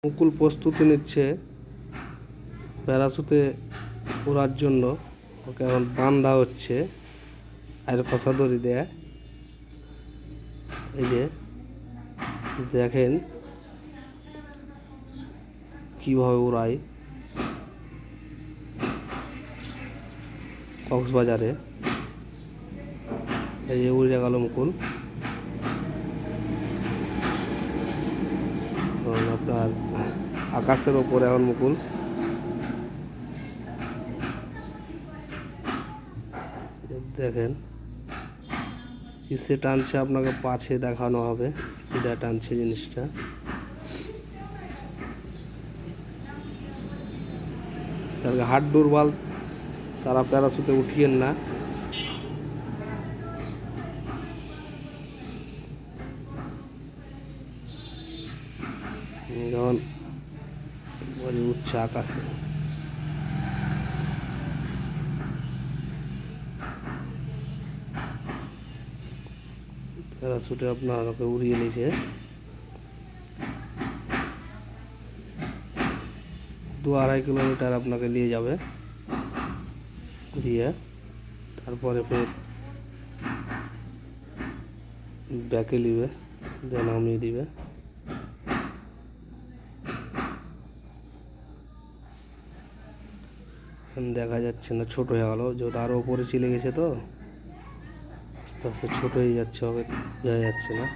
মুকুল প্রস্তুতি নিচ্ছে প্যারাসুটে ওড়ার জন্য। ওকে এখন বান্ধা হচ্ছে আর ফসা দড়ি দেয়। এই যে দেখেন কিভাবে ওড়ায় কক্সবাজারে। এই যে উড়ে গেল মুকুল। আপনার আকাশের ওপরে এখন মুকুল। দেখেন কিসে টানছে, আপনাকে পাছে দেখানো হবে কিদা টানছে জিনিসটা। তার হাত দুর্বল, তারা প্যারাসুটে উঠিয়েন না। যখন উঠছে আকাশে, প্যারাসুটে আপনার ওকে উড়িয়ে নিয়েছে। 2-2.5 কিলোমিটার আপনাকে নিয়ে যাবে, দিয়ে তারপরে ফের ব্যাকে নিবে, দিয়ে নামিয়ে দিবে। দেখা যাচ্ছে না, ছোট হয়ে গেল, যেহেতু আরও উপরে চলে গেছে তো আস্তে আস্তে ছোট হয়ে যাচ্ছে, হবে যাওয়া যাচ্ছে না।